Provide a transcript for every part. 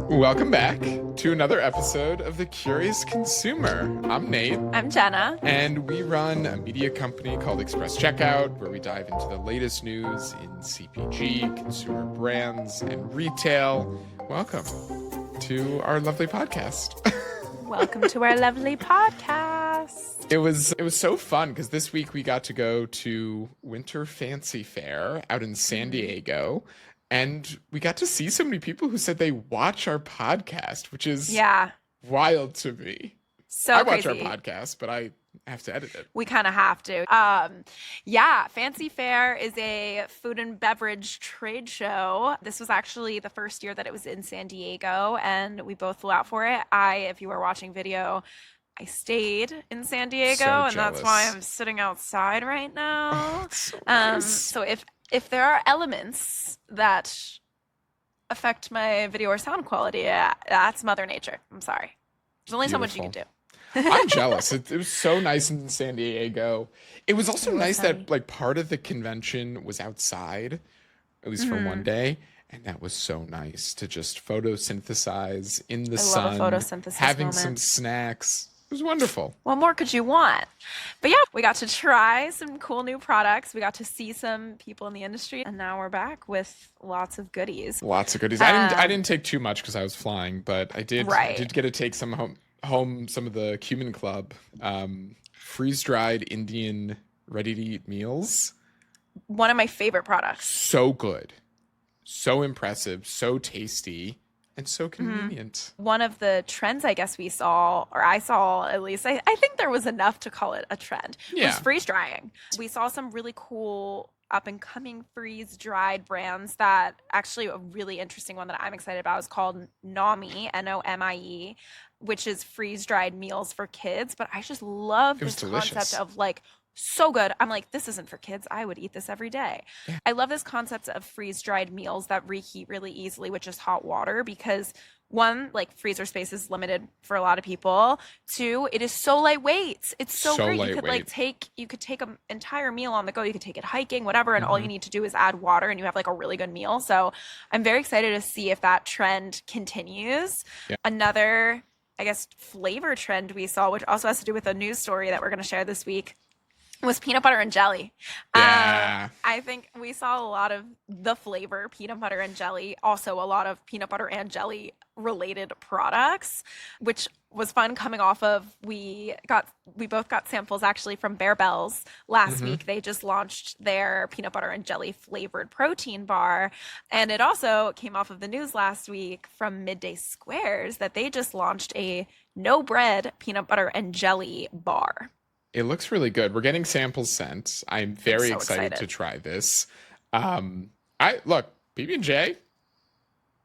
Welcome back to another episode of The Curious Consumer. I'm Nate. I'm Jenna. And we run a media company called Express Checkout, where we dive into the latest news in CPG, consumer brands, and retail. Welcome to our lovely podcast. Welcome to our lovely podcast. It was so fun because this week we got to go to Winter Fancy Fair out in San Diego. And we got to see so many people who said they watch our podcast, which is wild to me. So I watch crazy. our podcast, but I have to edit it. We kind of have to. Fancy Fair is a food and beverage trade show. This was actually the first year that it was in San Diego, and we both flew out for it. If you were watching video, I stayed in San Diego, and that's why I'm sitting outside right now. Oh, so nice. So if there are elements that affect my video or sound quality, that's Mother Nature. I'm sorry. There's only so much you can do. I'm jealous. It was so nice in San Diego. It was also nice that like part of the convention was outside, at least for one day. And that was so nice to just photosynthesize in the sun, love a photosynthesis having moment. some snacks. It was wonderful. What more could you want? But yeah, we got to try some cool new products. We got to see some people in the industry, and now we're back with lots of goodies. Lots of goodies. I didn't take too much because I was flying, but I did get to take some home some of the Cumin Club freeze-dried Indian ready-to-eat meals. One of my favorite products. So good. So impressive. So tasty. And so convenient. One of the trends I guess we saw, or I saw at least, I think there was enough to call it a trend, was freeze drying. We saw some really cool up and coming freeze dried brands that actually a really interesting one that I'm excited about is called Nomie, Nomie, which is freeze dried meals for kids. But I just love this concept of like, so good. I'm like, this isn't for kids. I would eat this every day. Yeah. I love this concept of freeze-dried meals that reheat really easily with just hot water because one, like freezer space is limited for a lot of people. Two, it is so lightweight. It's so great. You could take an entire meal on the go. You could take it hiking, whatever, and all you need to do is add water and you have like a really good meal. So I'm very excited to see if that trend continues. Yeah. Another, I guess, flavor trend we saw, which also has to do with a news story that we're going to share this week, was peanut butter and jelly. Yeah. I think we saw a lot of the flavor peanut butter and jelly, also a lot of peanut butter and jelly related products, which was fun coming off of, we both got samples actually from Bear Bells last week. They just launched their peanut butter and jelly flavored protein bar. And it also came off of the news last week from Midday Squares that they just launched a no bread peanut butter and jelly bar. It looks really good. We're getting samples sent. I'm very excited to try this. PB&J,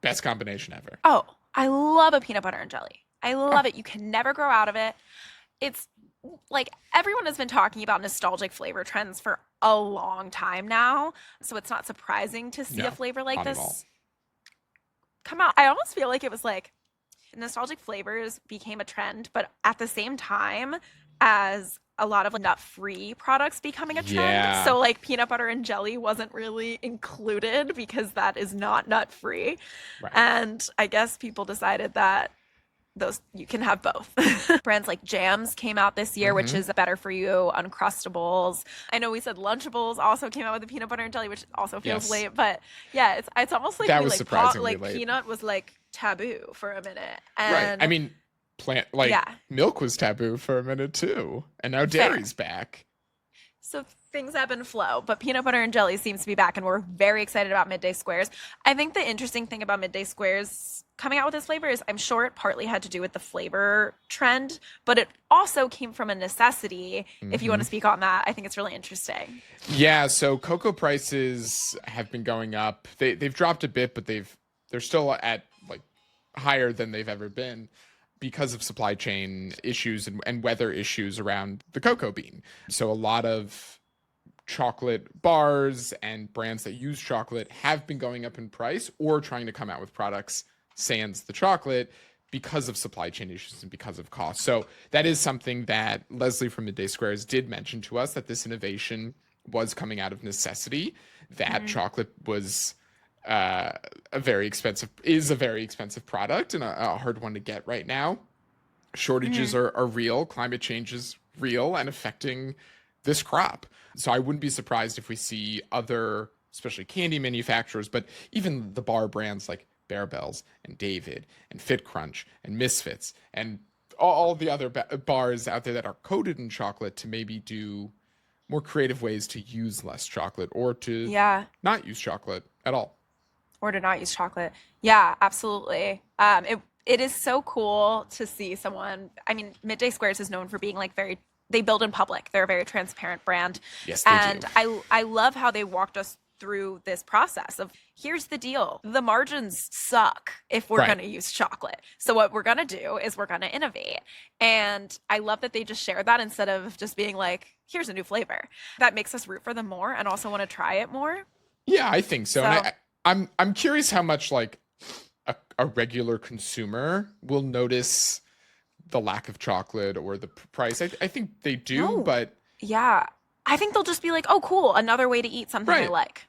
best combination ever. Oh, I love a peanut butter and jelly. I love it. You can never grow out of it. It's like everyone has been talking about nostalgic flavor trends for a long time now. So it's not surprising to see a flavor like this come out. I almost feel like it was like nostalgic flavors became a trend, but at the same time as a lot of nut-free products becoming a trend. Yeah. So like peanut butter and jelly wasn't really included because that is not nut-free. Right. And I guess people decided that you can have both. Brands like Jams came out this year, which is better for you. Uncrustables. I know we said Lunchables also came out with the peanut butter and jelly, which also feels late, but yeah, it's almost like that was surprisingly late. Peanut was like taboo for a minute. And I mean, milk was taboo for a minute too, and now dairy's back. So things ebb and flow, but peanut butter and jelly seems to be back, and we're very excited about Midday Squares. I think the interesting thing about Midday Squares coming out with this flavor is I'm sure it partly had to do with the flavor trend, but it also came from a necessity. If you want to speak on that, I think it's really interesting. Yeah, so cocoa prices have been going up. They've dropped a bit, but they're still at like higher than they've ever been, because of supply chain issues and weather issues around the cocoa bean. So a lot of chocolate bars and brands that use chocolate have been going up in price or trying to come out with products sans the chocolate because of supply chain issues and because of cost. So that is something that Leslie from Midday Squares did mention to us, that this innovation was coming out of necessity, that chocolate was a very expensive product and a hard one to get right now. Shortages are real. Climate change is real and affecting this crop. So I wouldn't be surprised if we see other, especially candy manufacturers, but even the bar brands like Bearbells and David and Fit Crunch and Misfits and all the other bars out there that are coated in chocolate to maybe do more creative ways to use less chocolate or to not use chocolate at all. Or to not use chocolate. Yeah, absolutely. It is so cool to see someone. I mean, Midday Squares is known for being like they build in public. They're a very transparent brand. Yes, they do. And I love how they walked us through this process of, here's the deal. The margins suck if we're going to use chocolate. So what we're going to do is we're going to innovate. And I love that they just share that instead of just being like, here's a new flavor. That makes us root for them more and also want to try it more. Yeah, I think so. And I'm curious how much like a regular consumer will notice the lack of chocolate or the price. I think they do, but yeah, I think they'll just be like, oh, cool, another way to eat something I like.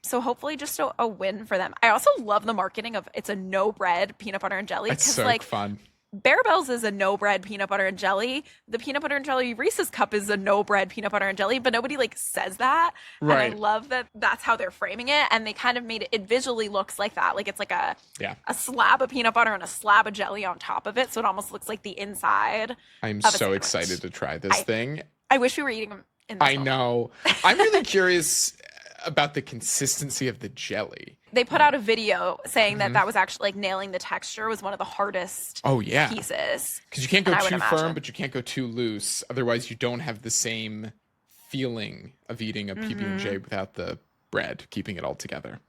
So hopefully just a win for them. I also love the marketing of it's a no bread peanut butter and jelly. It's so like, fun. Bearbells is a no bread peanut butter and jelly. The peanut butter and jelly Reese's cup is a no bread peanut butter and jelly, but nobody like says that. Right. And I love that that's how they're framing it. And they kind of made it visually looks like that. Like it's like a slab of peanut butter and a slab of jelly on top of it. So it almost looks like the inside. I'm so excited to try this thing. I wish we were eating them in this moment. Know. I'm really curious about the consistency of the jelly. They put out a video saying that was actually like nailing the texture was one of the hardest pieces. Because you can't go too firm, but you can't go too loose. Otherwise, you don't have the same feeling of eating a PB&J without the bread, keeping it all together.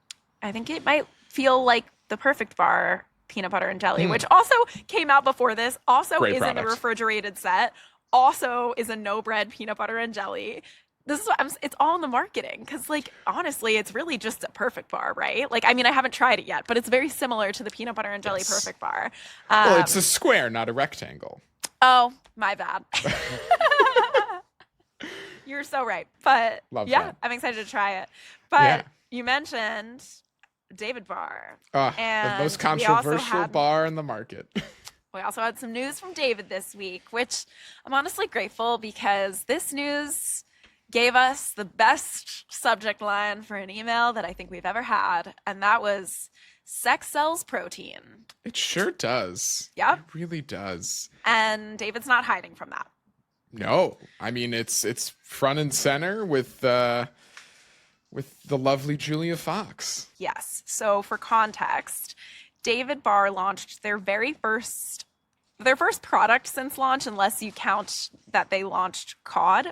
I think it might feel like the Perfect Bar peanut butter and jelly, which also came out before this, also Great is product. In a refrigerated set, also is a no bread peanut butter and jelly. This is what it's all in the marketing because, like, honestly, it's really just a Perfect Bar, right? Like, I mean, I haven't tried it yet, but it's very similar to the peanut butter and jelly Perfect Bar. Well, it's a square, not a rectangle. Oh, my bad. You're so right. But that. I'm excited to try it. But you mentioned David Bar. The most controversial bar in the market. We also had some news from David this week, which I'm honestly grateful because this news gave us the best subject line for an email that I think we've ever had, and that was sex sells protein. It sure does. Yep. It really does. And David's not hiding from that. No. I mean, it's front and center with the lovely Julia Fox. Yes. So for context, David Bar launched their first product since launch, unless you count that they launched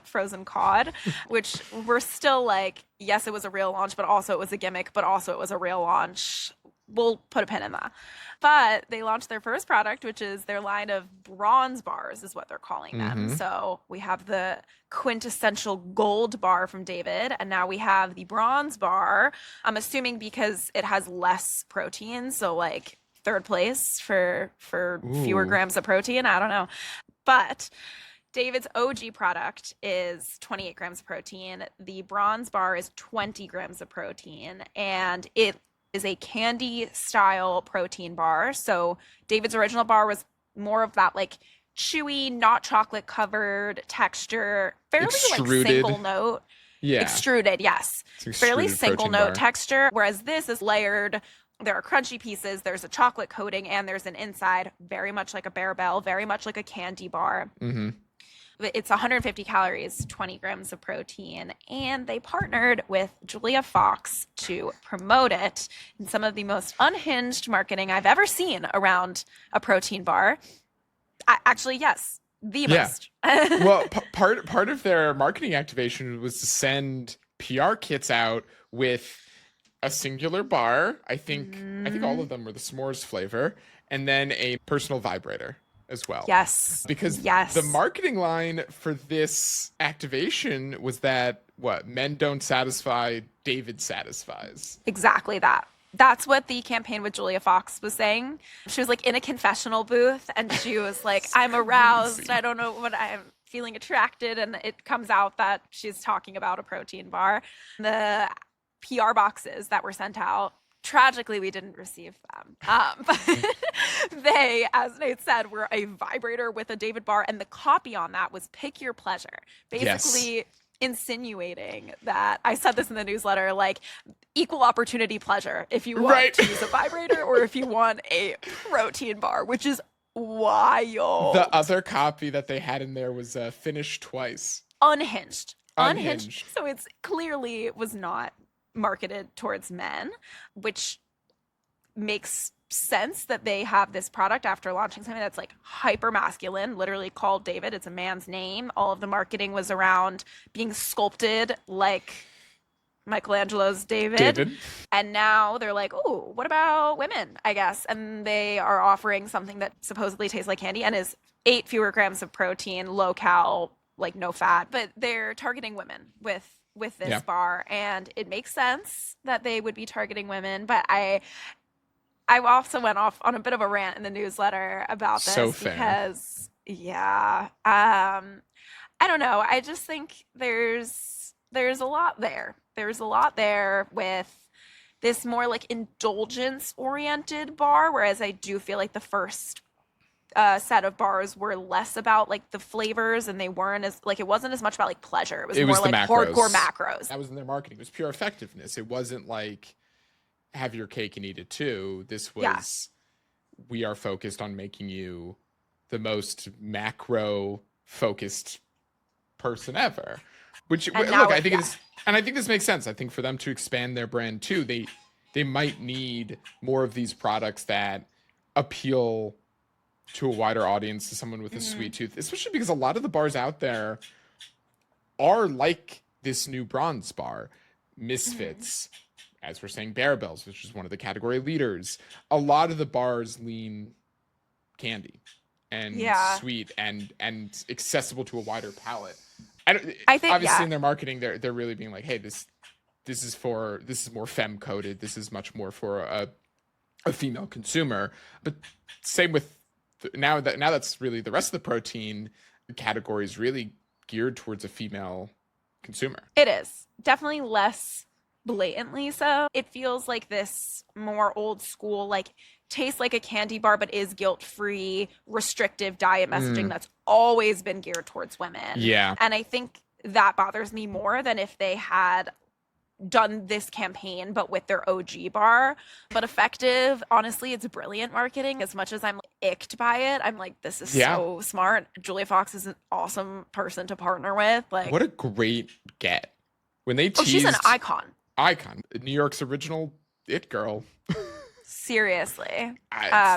frozen cod, which we're still like, yes, it was a real launch, but also it was a gimmick, but also it was a real launch. We'll put a pin in that. But they launched their first product, which is their line of bronze bars, is what they're calling them. So we have the quintessential gold bar from David, and now we have the bronze bar. I'm assuming because it has less protein, so like third place for fewer grams of protein. I don't know. But David's OG product is 28 grams of protein. The bronze bar is 20 grams of protein, and it is a candy style protein bar. So David's original bar was more of that like chewy, not chocolate covered texture, fairly extruded. Like single note. Yeah. Extruded, yes. Fairly single note texture, whereas this is layered. There are crunchy pieces, there's a chocolate coating, and there's an inside, very much like a Bearbell, very much like a candy bar. It's 150 calories, 20 grams of protein, and they partnered with Julia Fox to promote it in some of the most unhinged marketing I've ever seen around a protein bar. Actually, yes, the most. Well, part of their marketing activation was to send PR kits out with a singular bar. I think all of them were the s'mores flavor, and then a personal vibrator as well. Yes. Because the marketing line for this activation was that men don't satisfy, David satisfies. Exactly that. That's what the campaign with Julia Fox was saying. She was like in a confessional booth and she was like, I'm aroused. I don't know what I'm feeling attracted. And it comes out that she's talking about a protein bar. The PR boxes that were sent out, Tragically, we didn't receive them. But they, as Nate said, were a vibrator with a David bar, and the copy on that was "Pick your pleasure," basically insinuating that, I said this in the newsletter, like equal opportunity pleasure if you want to use a vibrator or if you want a protein bar, which is wild. The other copy that they had in there was "Finish twice." Unhinged. So it's clearly was not marketed towards men, which makes sense that they have this product after launching something that's like hyper masculine, literally called David. It's a man's name. All of the marketing was around being sculpted like Michelangelo's David. And now they're like, oh, what about women, I guess? And they are offering something that supposedly tastes like candy and is 8 fewer grams of protein, low cal, like no fat, but they're targeting women with this bar, and it makes sense that they would be targeting women. But I also went off on a bit of a rant in the newsletter about this because I don't know. I just think there's a lot there. There's a lot there with this more like indulgence oriented bar, whereas I do feel like the first set of bars were less about like the flavors, and they weren't as like, it wasn't as much about like pleasure. It was more like hardcore macros. That was in their marketing. It was pure effectiveness. It wasn't like have your cake and eat it too. This was we are focused on making you the most macro focused person ever. Which look, I think it's, and I think this makes sense. I think for them to expand their brand too, they might need more of these products that appeal to a wider audience, to someone with a sweet tooth, especially because a lot of the bars out there are like this new bronze bar. Misfits, as we're saying, Bear which is one of the category leaders. A lot of the bars lean candy and sweet and accessible to a wider palette. I think obviously in their marketing, they're really being like, hey, this is more femme coded. This is much more for a female consumer. But same with now that's really the rest of the protein category is really geared towards a female consumer. It is definitely less blatantly so. It feels like this more old school, like tastes like a candy bar but is guilt-free, restrictive diet messaging that's always been geared towards women. Yeah. And I think that bothers me more than if they had done this campaign but with their OG bar. But effective, honestly, it's brilliant marketing. As much as I'm icked by it, I'm like, this is so smart. Julia Fox is an awesome person to partner with. Like, what a great get. When they teased, she's an icon. New York's original it girl. Seriously.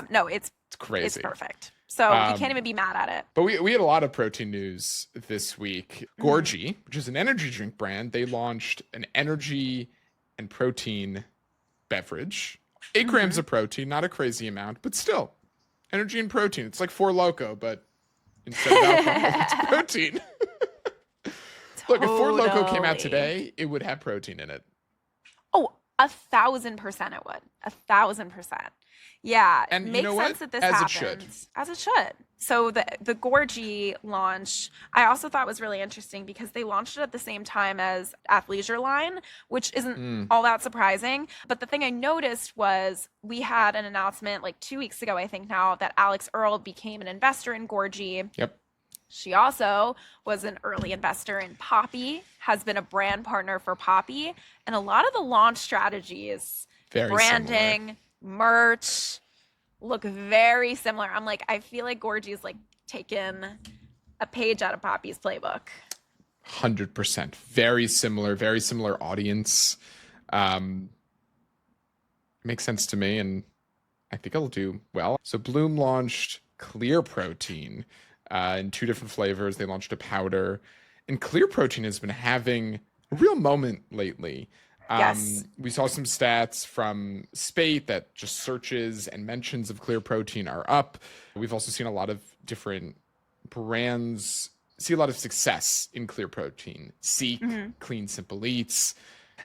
No, it's crazy. It's perfect. So you can't even be mad at it. But we had a lot of protein news this week. GORGIE, which is an energy drink brand, they launched an energy and protein beverage. 8 grams of protein, not a crazy amount, but still, energy and protein. It's like Four Loko, but instead of alcohol, it's protein. Look, if Four Loko came out today, it would have protein in it. Oh, 1,000% it would. 1,000%. Yeah, and it makes sense that this happens. As it should. So the GORGIE launch, I also thought was really interesting because they launched it at the same time as Athleisure line, which isn't all that surprising. But the thing I noticed was we had an announcement like 2 weeks ago, I think now, that Alex Earle became an investor in GORGIE. Yep. She also was an early investor in Poppy, has been a brand partner for Poppy. And a lot of the launch strategies, branding, similar. Merch, look very similar. I'm like, I feel like GORGIE's like taken a page out of Poppy's playbook. 100%. Very similar audience. Makes sense to me, and I think it'll do well. So Bloom launched Clear Protein in 2 different flavors. They launched a powder, and Clear Protein has been having a real moment lately. Yes. We saw some stats from Spate that just searches and mentions of Clear Protein are up. We've also seen a lot of different brands see a lot of success in Clear Protein. Seek, Clean Simple Eats.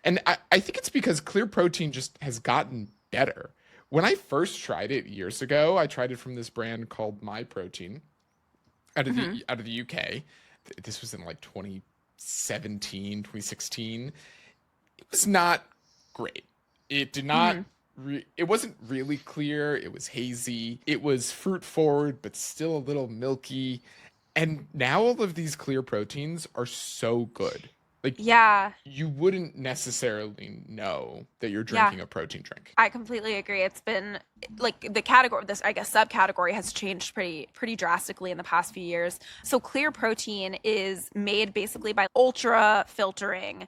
And I think it's because Clear Protein just has gotten better. When I first tried it years ago, I tried it from this brand called My Protein out of the UK. This was in like 2017, 2016. It was not great. It did not it wasn't really clear. It was hazy. It was fruit forward, but still a little milky. And now all of these clear proteins are so good. Like, Yeah. you wouldn't necessarily know that you're Yeah. drinking a protein drink. I completely agree. It's been like the category, this, I guess, subcategory has changed pretty drastically in the past few years. So clear protein is made basically by ultra filtering,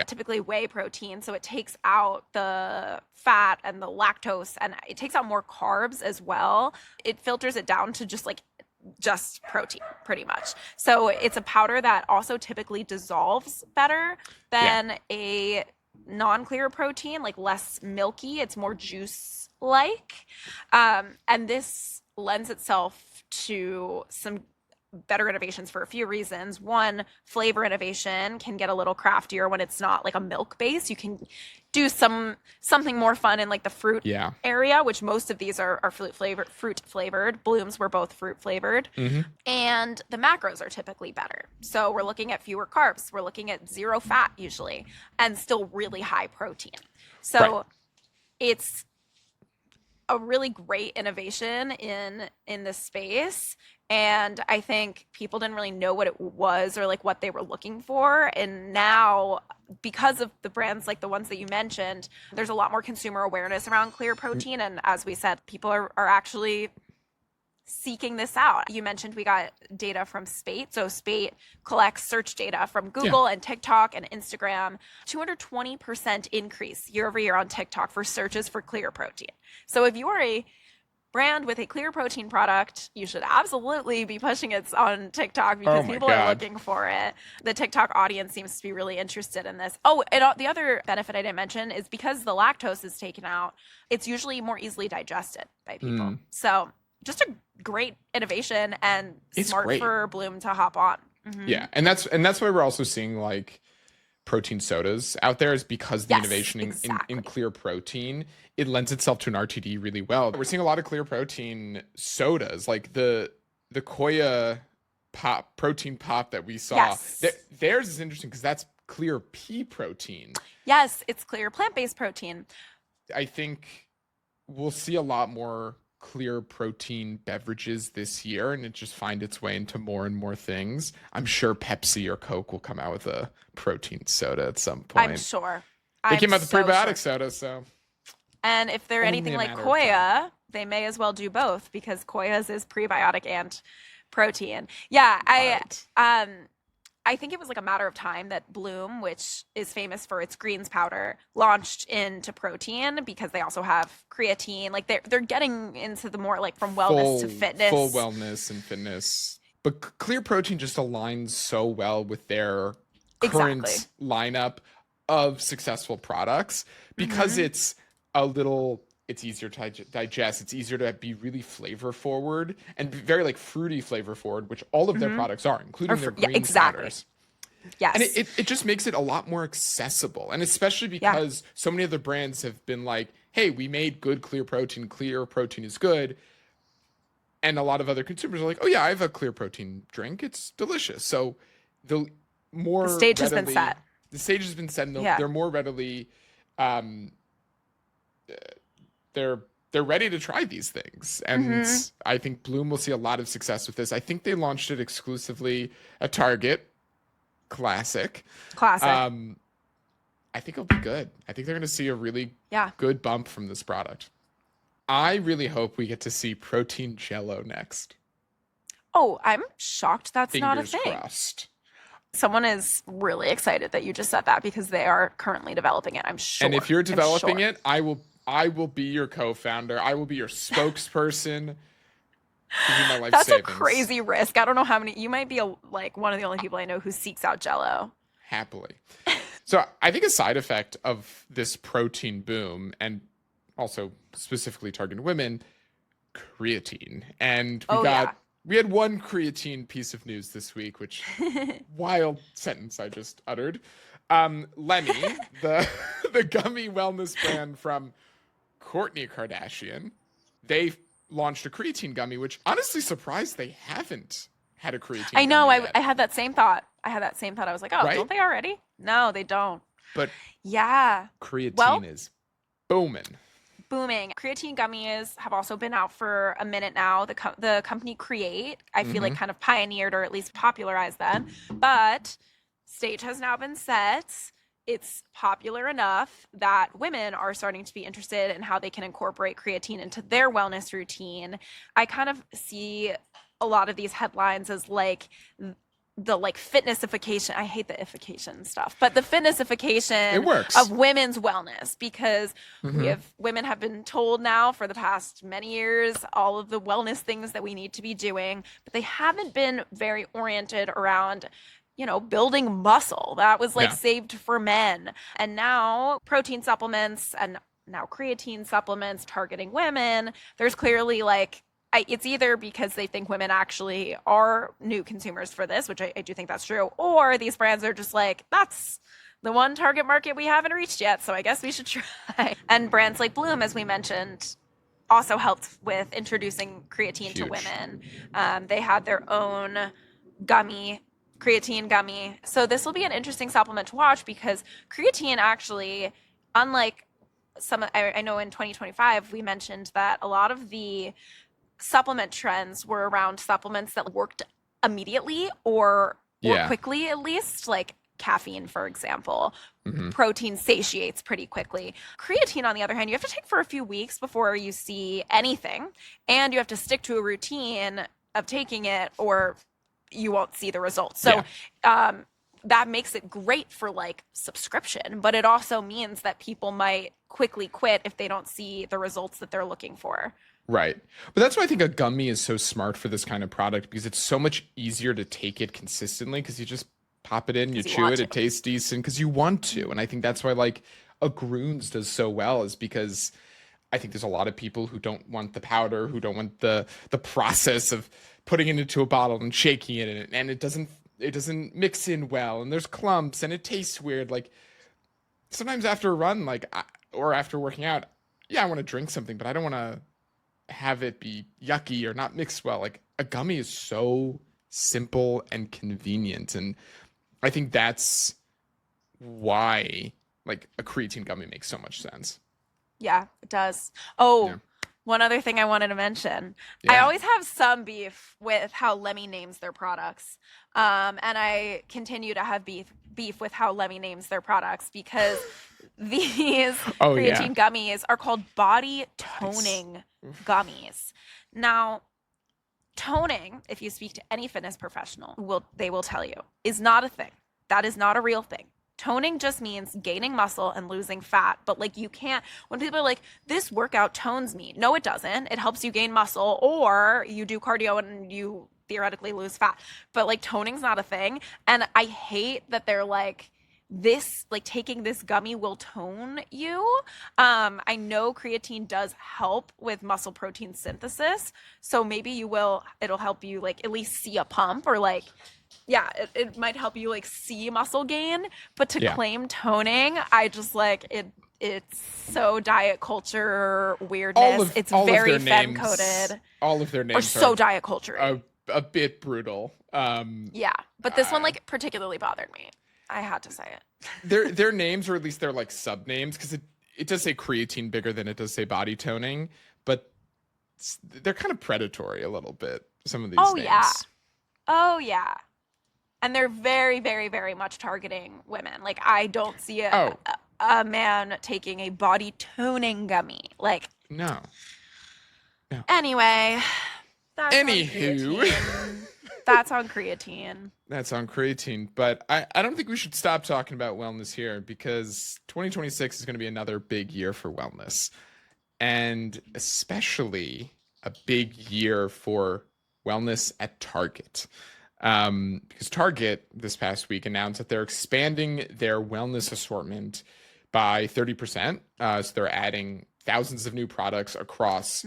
typically whey protein. So it takes out the fat and the lactose, and it takes out more carbs as well. It filters it down to just protein, pretty much. So it's a powder that also typically dissolves better than a non-clear protein, like less milky. It's more juice-like. And this lends itself to some better innovations for a few reasons. One, flavor innovation can get a little craftier when it's not like a milk base. You can do something more fun in like the fruit area, which most of these are fruit flavored. Blooms were both fruit flavored. And the macros are typically better. So we're looking at fewer carbs. We're looking at 0 fat usually, and still really high protein. So it's a really great innovation in this space. And I think people didn't really know what it was or like what they were looking for. And now, because of the brands like the ones that you mentioned, there's a lot more consumer awareness around clear protein. And as we said, people are actually seeking this out. You mentioned we got data from Spate. So Spate collects search data from Google and TikTok and Instagram. 220% increase year over year on TikTok for searches for clear protein. So if you are a brand with a clear protein product, you should absolutely be pushing it on TikTok because people are looking for it. The TikTok audience seems to be really interested in this. Oh, and the other benefit I didn't mention is because the lactose is taken out, it's usually more easily digested by people. So just a great innovation, and it's smart for Bloom to hop on. Yeah, and that's why we're also seeing like protein sodas out there, is because the innovation in clear protein, it lends itself to an RTD really well. We're seeing a lot of clear protein sodas, like the Koya protein pop that we saw. Theirs is interesting because that's clear pea protein. Yes, it's clear plant-based protein. I think we'll see a lot more clear protein beverages this year, and it just find its way into more and more things. I'm sure Pepsi or Coke will come out with a protein soda at some point. I'm sure. They came out with the prebiotic soda, so. And if they're anything like Koya, they may as well do both, because Koya's is prebiotic and protein. Yeah, I think it was like a matter of time that Bloom, which is famous for its greens powder, launched into protein, because they also have creatine. Like they're getting into the more like from wellness to fitness. Full wellness and fitness. But clear protein just aligns so well with their current lineup of successful products, because it's it's easier to digest. It's easier to be really flavor forward and very like fruity flavor forward, which all of their products are, including their green powders. Yes. And it just makes it a lot more accessible. And especially because so many other brands have been like, hey, we made good clear protein. Clear protein is good. And a lot of other consumers are like, oh yeah, I have a clear protein drink. It's delicious. So the stage has been set. The stage has been set, and they're more readily they're ready to try these things. And I think Bloom will see a lot of success with this. I think they launched it exclusively at Target. Classic. I think it'll be good. I think they're going to see a really good bump from this product. I really hope we get to see protein Jello next. Oh, I'm shocked that's not a thing. Fingers crossed. Someone is really excited that you just said that, because they are currently developing it, I'm sure. And if you're developing it, I will be your co-founder. I will be your spokesperson. My life That's savings. A crazy risk. I don't know how many. You might be one of the only people I know who seeks out Jello. Happily. So I think a side effect of this protein boom, and also specifically targeting women, creatine. And we had one creatine piece of news this week, which wild sentence I just uttered. Lemme, the gummy wellness brand from Kourtney Kardashian, they launched a creatine gummy, which honestly surprised they haven't had a creatine I know. gummy yet. I had that same thought. I was like, oh, don't they already? No, they don't. But creatine is booming. booming. Creatine gummies have also been out for a minute now. The company Create, I feel like, kind of pioneered or at least popularized them. But stage has now been set. It's popular enough that women are starting to be interested in how they can incorporate creatine into their wellness routine. I kind of see a lot of these headlines as like the like fitnessification. I hate the ification stuff, but the fitnessification of women's wellness, because women have been told now for the past many years all of the wellness things that we need to be doing, but they haven't been very oriented around, you know, building muscle. That was like saved for men. And now protein supplements and now creatine supplements targeting women. There's clearly like, it's either because they think women actually are new consumers for this, which I do think that's true, or these brands are just like, that's the one target market we haven't reached yet, so I guess we should try. And brands like Bloom, as we mentioned, also helped with introducing creatine to women. They had their own creatine gummy. So this will be an interesting supplement to watch, because creatine actually, unlike I know in 2025, we mentioned that a lot of the supplement trends were around supplements that worked immediately or quickly, at least, like caffeine, for example. Protein satiates pretty quickly. Creatine, on the other hand, you have to take for a few weeks before you see anything, and you have to stick to a routine of taking it or you won't see the results. So that makes it great for like subscription, but it also means that people might quickly quit if they don't see the results that they're looking for. Right. But that's why I think a gummy is so smart for this kind of product, because it's so much easier to take it consistently, because you just pop it in, you chew it, it tastes decent because you want to. And I think that's why like a Groons does so well, is because I think there's a lot of people who don't want the powder, who don't want the process of putting it into a bottle and shaking it, and it doesn't mix in well, and there's clumps and it tastes weird. Like sometimes after a run, like or after working out, I want to drink something, but I don't want to have it be yucky or not mixed well. Like a gummy is so simple and convenient, and I think that's why like a creatine gummy makes so much sense. Yeah, it does. One other thing I wanted to mention. I always have some beef with how Lemme names their products. And I continue to have beef with how Lemme names their products, because these creatine gummies are called body toning gummies. Now, toning, if you speak to any fitness professional, they will tell you, is not a thing. That is not a real thing. Toning just means gaining muscle and losing fat. But like, you can't, when people are like, this workout tones me. No, it doesn't. It helps you gain muscle, or you do cardio and you theoretically lose fat. But like, toning's not a thing. And I hate that they're like, this, like, taking this gummy will tone you. I know creatine does help with muscle protein synthesis. So maybe it'll help you like at least see a pump, or like, it might help you like see muscle gain, but to claim toning, I just like it. It's so diet culture weirdness. It's very femme coded. All of their names are so diet culture. A bit brutal. But this one like particularly bothered me. I had to say it. Their names, or at least their like sub names, because it does say creatine bigger than it does say body toning, but they're kind of predatory a little bit. Some of these names. Oh yeah. And they're very, very, very much targeting women. Like, I don't see a man taking a body toning gummy. Like, no. Anyway, Anywho, that's on creatine. That's on creatine. But I don't think we should stop talking about wellness here, because 2026 is going to be another big year for wellness, and especially a big year for wellness at Target. Because Target this past week announced that they're expanding their wellness assortment by 30%. So they're adding thousands of new products across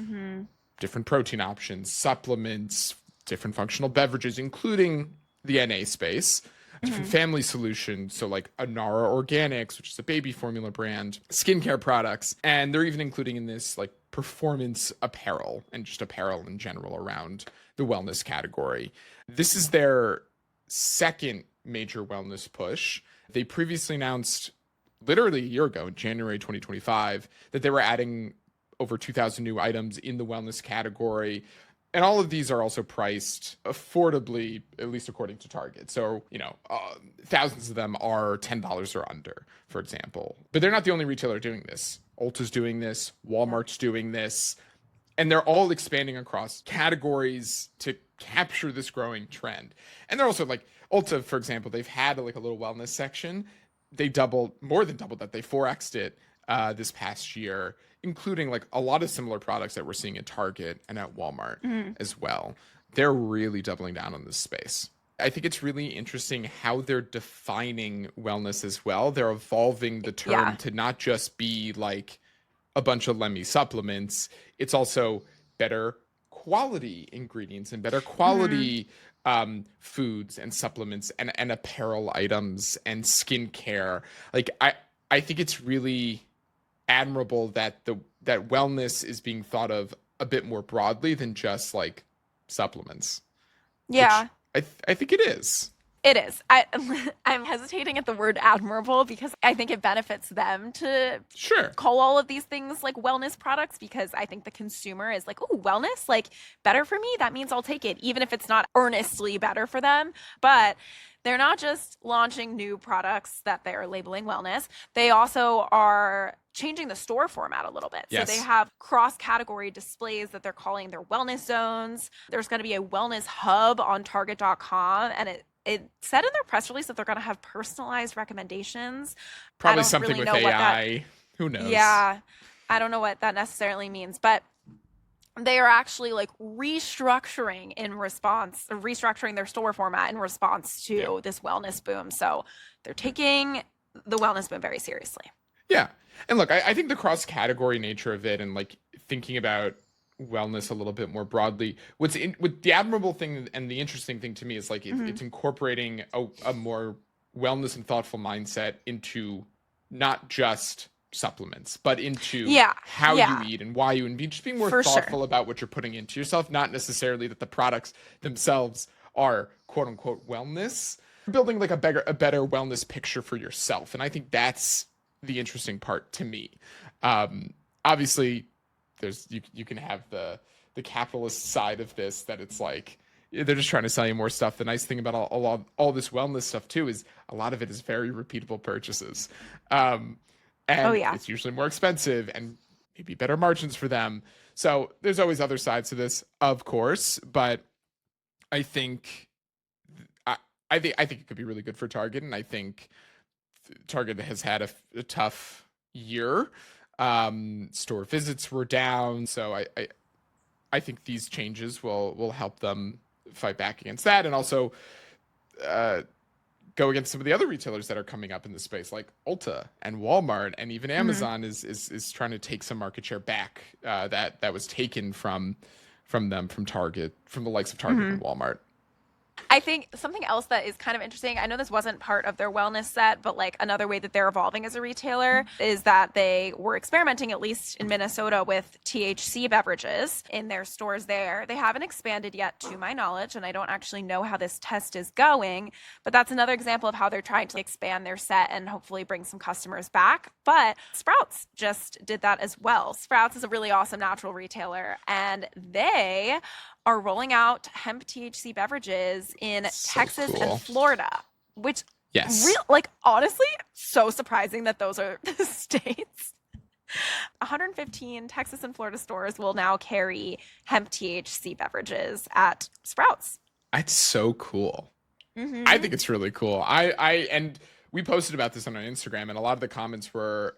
different protein options, supplements, different functional beverages, including the NA space, different family solutions. So like Anara Organics, which is a baby formula brand, skincare products, and they're even including in this like performance apparel and just apparel in general around the wellness category. This is their second major wellness push. They previously announced literally a year ago, in January 2025, that they were adding over 2,000 new items in the wellness category. And all of these are also priced affordably, at least according to Target. So, thousands of them are $10 or under, for example. But they're not the only retailer doing this. Ulta's doing this. Walmart's doing this. And they're all expanding across categories to capture this growing trend. And they're also like, Ulta, for example, they've had like a little wellness section. They more than doubled that. They 4x'd it this past year, including like a lot of similar products that we're seeing at Target and at Walmart as well. They're really doubling down on this space. I think it's really interesting how they're defining wellness as well. They're evolving the term to not just be like a bunch of Lemme supplements. It's also better quality ingredients and better quality foods and supplements and apparel items and skincare. Like I think it's really admirable that that wellness is being thought of a bit more broadly than just like supplements. Yeah. I think it is. It is. I'm hesitating at the word admirable because I think it benefits them to call all of these things like wellness products, because I think the consumer is like, oh, wellness, like better for me. That means I'll take it, even if it's not earnestly better for them. But they're not just launching new products that they're labeling wellness. They also are changing the store format a little bit. Yes. So they have cross-category displays that they're calling their wellness zones. There's going to be a wellness hub on Target.com, and it said in their press release that they're going to have personalized recommendations. Probably something really with AI. Who knows? Yeah. I don't know what that necessarily means, but they are actually like restructuring their store format in response to this wellness boom. So they're taking the wellness boom very seriously. Yeah. And look, I think the cross-category nature of it and like thinking about wellness a little bit more broadly, with the admirable thing and the interesting thing to me is like it's incorporating a more wellness and thoughtful mindset into not just supplements, but into how you eat and why you, and just being more thoughtful about what you're putting into yourself, not necessarily that the products themselves are quote unquote wellness. Building like a better wellness picture for yourself. And I think that's the interesting part to me. Obviously there's you can have the capitalist side of this, that it's like they're just trying to sell you more stuff. The nice thing about all this wellness stuff too is a lot of it is very repeatable purchases. And it's usually more expensive and maybe better margins for them. So there's always other sides to this, of course, but I think it could be really good for Target, and I think Target has had a tough year. Store visits were down, so I think these changes will help them fight back against that, and also go against some of the other retailers that are coming up in the space, like Ulta and Walmart, and even Amazon is trying to take some market share back that was taken from Target, from the likes of Target and Walmart. I think something else that is kind of interesting, I know this wasn't part of their wellness set, but like another way that they're evolving as a retailer is that they were experimenting, at least in Minnesota, with THC beverages in their stores there. They haven't expanded yet, to my knowledge, and I don't actually know how this test is going, but that's another example of how they're trying to expand their set and hopefully bring some customers back. But Sprouts just did that as well. Sprouts is a really awesome natural retailer, and they are rolling out hemp THC beverages in Texas and Florida, which honestly, so surprising that those are the states. 115 Texas and Florida stores will now carry hemp THC beverages at Sprouts. That's so cool. I think it's really cool. And we posted about this on our Instagram, and a lot of the comments were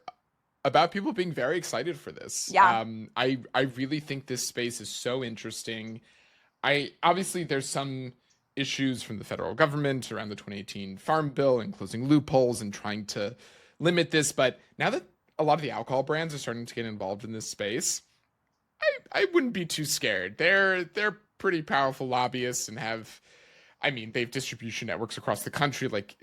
about people being very excited for this. Yeah. I really think this space is so interesting. Obviously there's some issues from the federal government around the 2018 Farm Bill and closing loopholes and trying to limit this, but now that a lot of the alcohol brands are starting to get involved in this space, I wouldn't be too scared. They're pretty powerful lobbyists and they have distribution networks across the country. Like,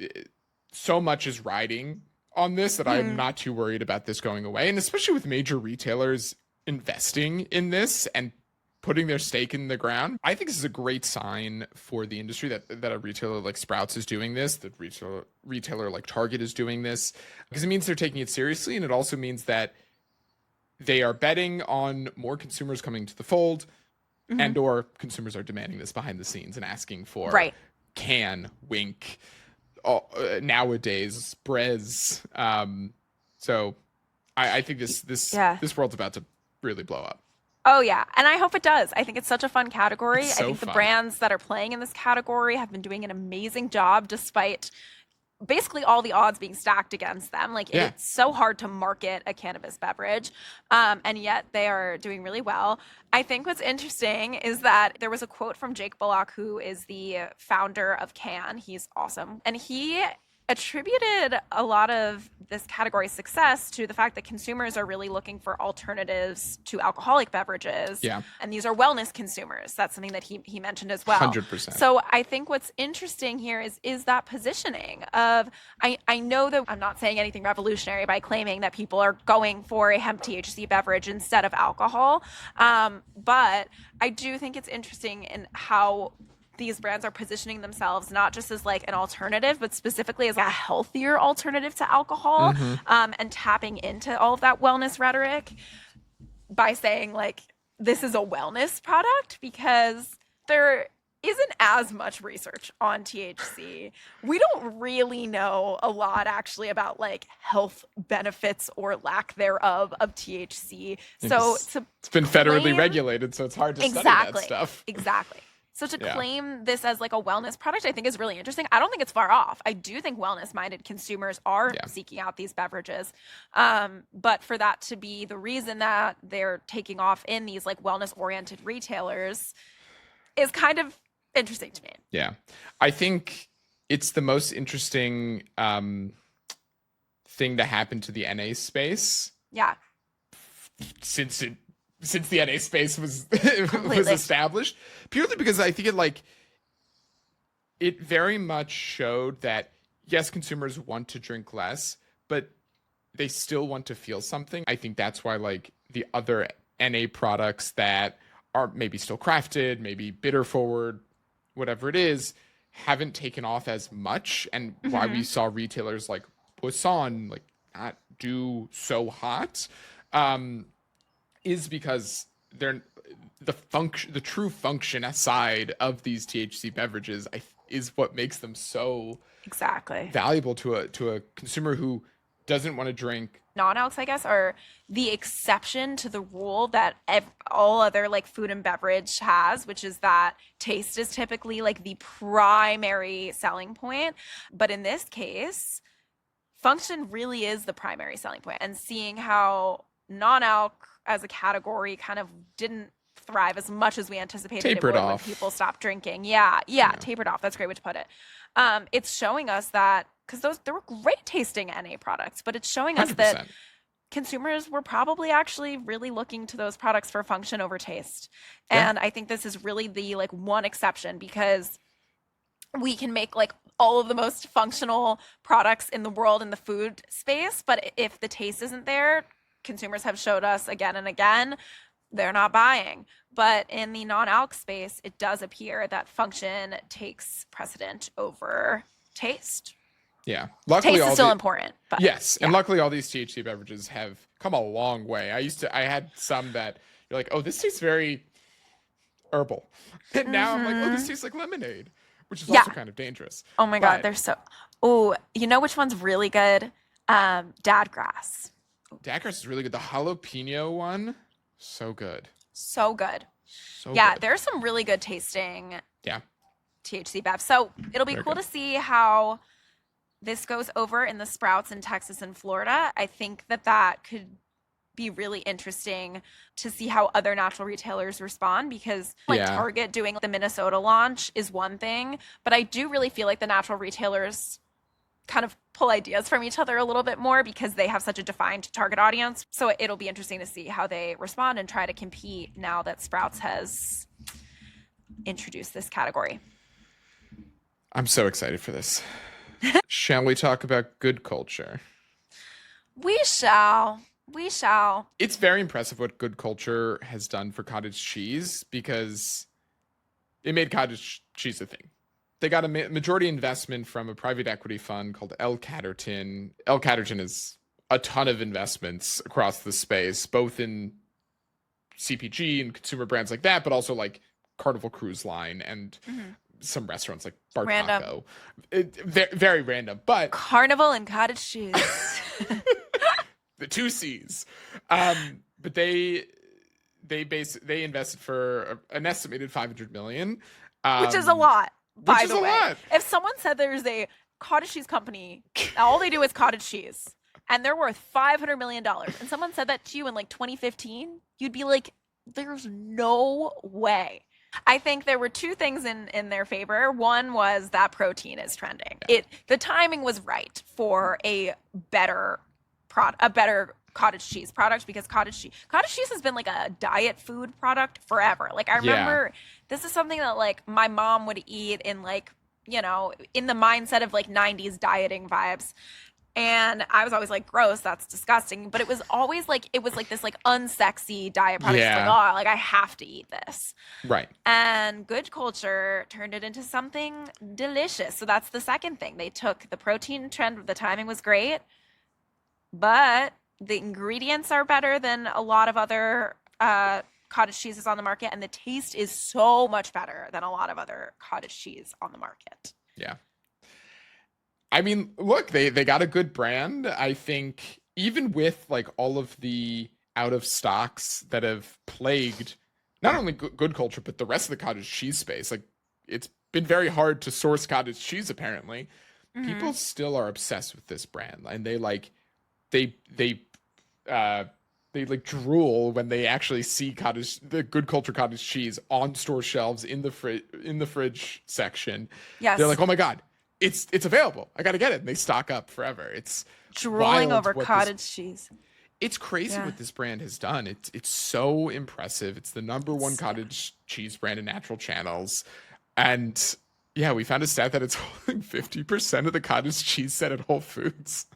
so much is riding on this that I'm not too worried about this going away. And especially with major retailers investing in this and putting their stake in the ground, I think this is a great sign for the industry that a retailer like Sprouts is doing this, that retailer like Target is doing this, because it means they're taking it seriously. And it also means that they are betting on more consumers coming to the fold, and or consumers are demanding this behind the scenes and asking for can, wink, nowadays, brez. So I think this world's about to really blow up. Oh, yeah. And I hope it does. I think it's such a fun category. It's so I think fun. the brands that are playing in this category have been doing an amazing job despite basically all the odds being stacked against them. Like, it's so hard to market a cannabis beverage, and yet they are doing really well. I think what's interesting is that there was a quote from Jake Bullock, who is the founder of Can. He's awesome. And he attributed a lot of this category's success to the fact that consumers are really looking for alternatives to alcoholic beverages. Yeah. And these are wellness consumers. That's something that he mentioned as well. 100%. So I think what's interesting here is that positioning of, I know that I'm not saying anything revolutionary by claiming that people are going for a hemp THC beverage instead of alcohol. But I do think it's interesting in how these brands are positioning themselves not just as like an alternative, but specifically as a healthier alternative to alcohol, and tapping into all of that wellness rhetoric by saying like, this is a wellness product, because there isn't as much research on THC. We don't really know a lot actually about like health benefits or lack thereof of THC. So it's been federally regulated, so it's hard to study that stuff. Exactly. So to claim this as like a wellness product, I think is really interesting. I don't think it's far off. I do think wellness-minded consumers are seeking out these beverages. But for that to be the reason that they're taking off in these like wellness-oriented retailers is kind of interesting to me. Yeah. I think it's the most interesting thing to happen to the NA space. Yeah. Since the NA space was was established, purely because I think it very much showed that yes, consumers want to drink less, but they still want to feel something. I think that's why like the other NA products that are maybe still crafted, maybe bitter forward, whatever it is, haven't taken off as much, and why we saw retailers like Poisson like not do so hot. Is because they're the true function aside of these THC beverages is what makes them so valuable to a consumer who doesn't want to drink. Non-alcs, I guess, are the exception to the rule that all other like food and beverage has, which is that taste is typically like the primary selling point. But in this case, function really is the primary selling point. And seeing how non-alc as a category kind of didn't thrive as much as we anticipated tapered it would off when people stopped drinking. Yeah, tapered off. That's a great way to put it. It's showing us that, because there were great tasting NA products, but it's showing us 100%. that consumers were probably actually really looking to those products for function over taste. And I think this is really the like one exception, because we can make like all of the most functional products in the world in the food space, but if the taste isn't there, consumers have showed us again and again, they're not buying. But in the non-alc space, it does appear that function takes precedent over taste. Yeah. Luckily, taste is still important. But yes. And luckily all these THC beverages have come a long way. I had some that you're like, oh, this tastes very herbal. And now I'm like, oh, this tastes like lemonade, which is also kind of dangerous. Oh my God, they're so... Oh, you know which one's really good? Dadgrass. Dadgrass is really good. The jalapeno one, so good. So good. So good. There's some really good tasting THC bev. So it'll be cool to see how this goes over in the Sprouts in Texas and Florida. I think that could be really interesting to see how other natural retailers respond, because like Target doing the Minnesota launch is one thing, but I do really feel like the natural retailers kind of pull ideas from each other a little bit more because they have such a defined target audience. So it'll be interesting to see how they respond and try to compete now that Sprouts has introduced this category. I'm so excited for this. Shall we talk about good culture? We shall. It's very impressive what good culture has done for cottage cheese, because it made cottage cheese a thing. They got a majority investment from a private equity fund called L. Catterton. L. Catterton is a ton of investments across the space, both in CPG and consumer brands like that, but also like Carnival Cruise Line and some restaurants like Bar Taco. Very random, but Carnival and cottage cheese. The two C's. But they invested for an estimated $500 million, which is a lot. By the way, lot. If someone said there's a cottage cheese company, all they do is cottage cheese, and they're worth $500 million, and someone said that to you in like 2015, you'd be like, "There's no way." I think there were two things in their favor. One was that protein is trending. The timing was right for a better cottage cheese product, because cottage cheese has been like a diet food product forever. Like I remember this is something that like my mom would eat in like, you know, in the mindset of like 90s dieting vibes. And I was always like, gross, that's disgusting. But it was always like, it was like this like unsexy diet product. Yeah. Like, oh, like I have to eat this. Right. And Good Culture turned it into something delicious. So that's the second thing. They took the protein trend, the timing was great, but the ingredients are better than a lot of other cottage cheeses on the market. And the taste is so much better than a lot of other cottage cheese on the market. Yeah. I mean, look, they got a good brand. I think even with like all of the out of stocks that have plagued not only Good Culture, but the rest of the cottage cheese space, like it's been very hard to source cottage cheese, apparently. People still are obsessed with this brand, and they like drool when they actually see the Good Culture cottage cheese on store shelves in the fridge section. Yes. They're like, oh my God, it's available. I got to get it. And they stock up forever. It's drooling over cottage cheese. It's crazy what this brand has done. It's so impressive. It's the number one cottage cheese brand in natural channels. And yeah, we found a stat that it's holding 50% of the cottage cheese set at Whole Foods.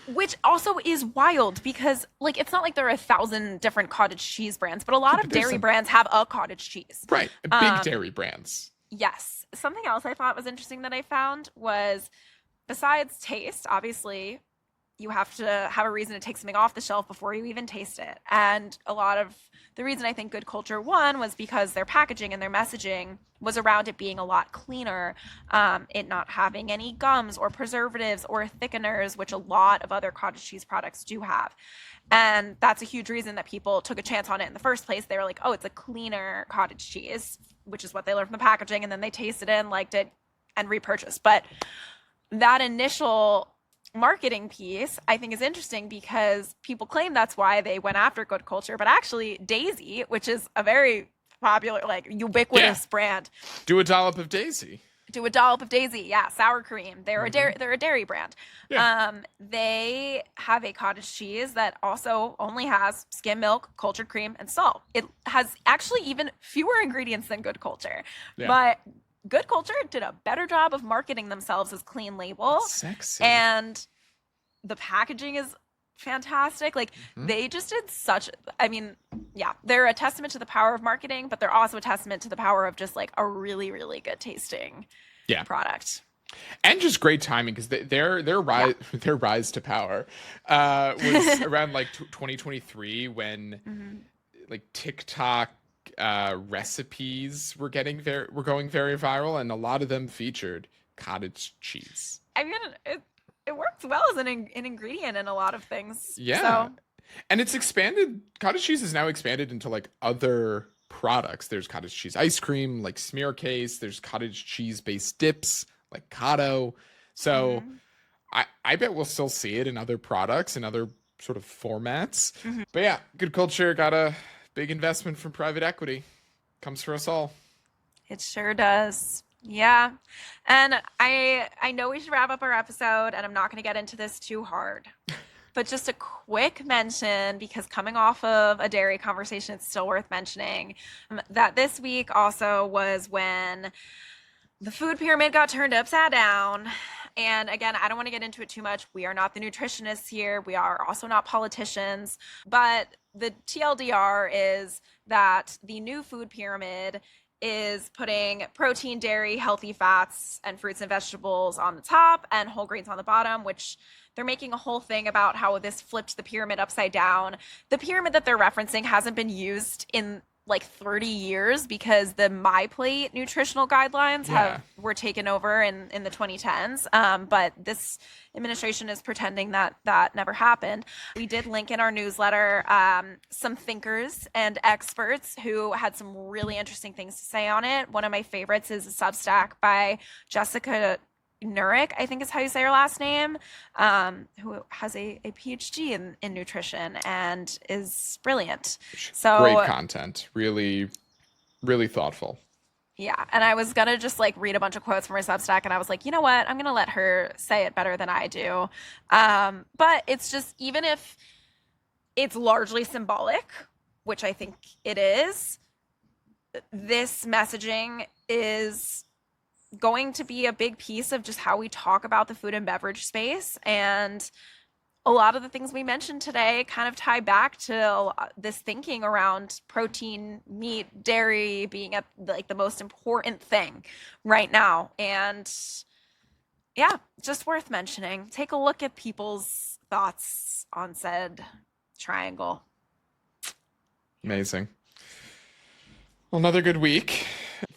Which also is wild, because like it's not like there are 1,000 different cottage cheese brands, but a lot of dairy brands have a cottage cheese. Right. Big dairy brands. Yes. Something else I thought was interesting that I found was, besides taste, obviously you have to have a reason to take something off the shelf before you even taste it. And a lot of the reason I think Good Culture won was because their packaging and their messaging was around it being a lot cleaner, it not having any gums or preservatives or thickeners, which a lot of other cottage cheese products do have. And that's a huge reason that people took a chance on it in the first place. They were like, oh, it's a cleaner cottage cheese, which is what they learned from the packaging. And then they tasted it and liked it and repurchased. But that initial marketing piece I think is interesting, because people claim that's why they went after Good Culture, but actually Daisy, which is a very popular, like ubiquitous brand. Do a dollop of Daisy. Yeah, sour cream. They're a dairy brand. Yeah. They have a cottage cheese that also only has skim milk, cultured cream, and salt. It has actually even fewer ingredients than Good Culture. Yeah. But Good Culture did a better job of marketing themselves as clean label. That's sexy. And the packaging is fantastic. Like they just did they're a testament to the power of marketing, but they're also a testament to the power of just like a really, really good tasting product. And just great timing, because their rise to power was around like 2023, when like TikTok recipes were going very viral, and a lot of them featured cottage cheese. I mean, it works well as an ingredient in a lot of things. Yeah. So. And it's expanded. Cottage cheese is now expanded into like other products. There's cottage cheese ice cream, like smear case. There's cottage cheese based dips, like Cotto. So I bet we'll still see it in other products and other sort of formats. But yeah, Good Culture got a big investment from private equity. Comes for us all. It sure does. Yeah. And I know we should wrap up our episode, and I'm not going to get into this too hard. But just a quick mention, because coming off of a dairy conversation, it's still worth mentioning that this week also was when the food pyramid got turned upside down. And again, I don't want to get into it too much. We are not the nutritionists here. We are also not politicians. But the TLDR is that the new food pyramid is putting protein, dairy, healthy fats, and fruits and vegetables on the top and whole grains on the bottom, which they're making a whole thing about how this flipped the pyramid upside down. The pyramid that they're referencing hasn't been used in like 30 years because the MyPlate nutritional guidelines were taken over in the 2010s. But this administration is pretending that that never happened. We did link in our newsletter some thinkers and experts who had some really interesting things to say on it. One of my favorites is a Substack by Jessica Nurick, I think is how you say her last name, who has a PhD in nutrition and is brilliant. So great content, really, really thoughtful. Yeah, and I was gonna just like read a bunch of quotes from her Substack, and I was like, you know what, I'm gonna let her say it better than I do. But it's just, even if it's largely symbolic, which I think it is, this messaging is going to be a big piece of just how we talk about the food and beverage space. And a lot of the things we mentioned today kind of tie back to this thinking around protein, meat, dairy being at like the most important thing right now. And yeah, just worth mentioning. Take a look at people's thoughts on said triangle. Amazing. Well, another good week.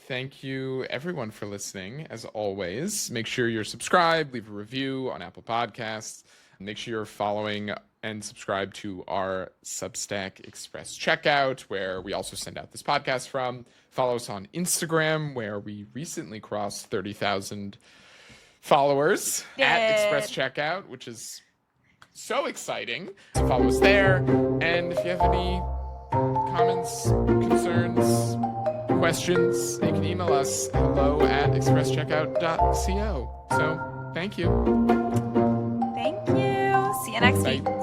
Thank you, everyone, for listening. As always, make sure you're subscribed, leave a review on Apple Podcasts. Make sure you're following and subscribe to our Substack Express Checkout, where we also send out this podcast from. Follow us on Instagram, where we recently crossed 30,000 followers at Express Checkout, which is so exciting. So follow us there. And if you have any comments, concerns, questions, you can email us hello@expresscheckout.co. So thank you. Thank you. See you next week.